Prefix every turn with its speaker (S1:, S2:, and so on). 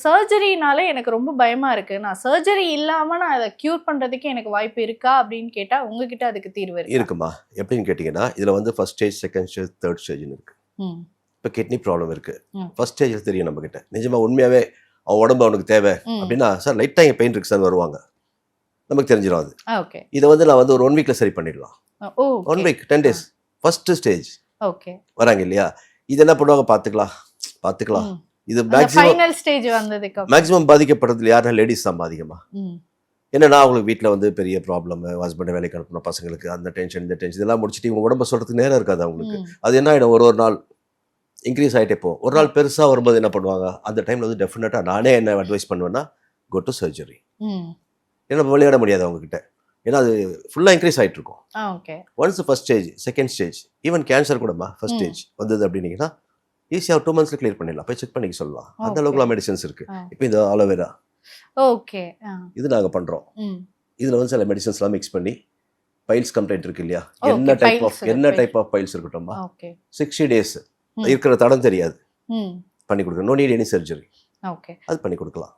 S1: சர்ஜரினால எனக்கு ரொம்ப பயமா இருக்கு. நான் சர்ஜரி இல்லாம நான் அத கியூர் பண்றதுக்கு எனக்கு வாய்ப்பு இருக்கா அப்படின்னு கேட்டா உங்ககிட்ட அதுக்கு தீர்வு இருக்கா?
S2: இருக்குமா. எப்படின்னு கேட்டிங்கன்னா, இதில் வந்து first stage, second stage, third ஸ்டேஜ்னு இருக்கு. இப்போ கிட்னி ப்ராப்ளம் இருக்கு. ஃபர்ஸ்ட் ஸ்டேஜில் தெரியும் நம்மகிட்ட. நிஜமா உண்மையாவே அவன் உடம்பு அவனுக்கு தேவை அப்படின்னா, சார் லைட்டாக இங்கே பெயின் இருக்கு சார் வருவாங்க. நமக்கு தெரிஞ்சிடும் அது.
S1: ஓகே.
S2: இதை வந்து நான் வந்து ஒரு 1 வீக்ல சரி பண்ணிடலாம். 1 week 10 days first stage
S1: okay
S2: வராங்க இல்லையா? இது என்ன பண்ணுவாங்க, பார்த்துக்கலாம். இது
S1: ஃபைனல் ஸ்டேஜ் வந்ததுக்கு
S2: மேக்ஸிமம் பாதிக்கப்படுறதுல யாருன்னா லேடிஸ் தான் அதிகமா. என்னன்னா அவங்களுக்கு வீட்டில் வந்து பெரிய ப்ராப்ளம், ஹஸ்பண்டை வேலைக்கு அனுப்பணும், பசங்களுக்கு அந்த டென்ஷன் இந்த டென்ஷன் இதெல்லாம் முடிச்சுட்டு இவங்க உடம்ப சொல்கிறதுக்கு நேரம் இருக்காது அவங்களுக்கு. அது என்ன ஆகிடும், ஒரு நாள் இன்க்ரீஸ் ஆகிட்டே போகும். ஒரு நாள் பெருசாக வரும்போது என்ன பண்ணுவாங்க, அந்த டைமில் வந்து டெஃபினட்டாக நானே என்ன அட்வைஸ் பண்ணுவேன்னா, கோ டு சர்ஜரி. ஏன்னா விளையாட முடியாது அவங்ககிட்ட, ஏன்னா அது ஃபுல்லாக இன்க்ரீஸ் ஆகிட்டு இருக்கும். Once first stage, second stage, even cancer கூடமா ஃபர்ஸ்ட் ஸ்டேஜ் வந்தது அப்படின்னீங்கன்னா ஈஸியாக 2 months கிளியர் பண்ணிடலாம். போய் செக் பண்ணிக்க சொல்லலாம். அந்த அளவுக்குலாம் மெடிசன்ஸ் இருக்கு. இப்போ இந்த ஆலோவேரா
S1: ஓகே
S2: இது நாங்கள் பண்ணுறோம். இதில் வந்து சில மெடிசன்ஸ்லாம் மிக்ஸ் பண்ணி, பைல்ஸ் கம்ப்ளைண்ட் இருக்கு இல்லையா, என்ன டைப் ஆஃப் பைல்ஸ் இருக்கட்டும்மா, 60 days இருக்கிற தடம் தெரியாது, பண்ணி கொடுக்கணும். நோ நீட் எனி சர்ஜரி, அது பண்ணி கொடுக்கலாம்.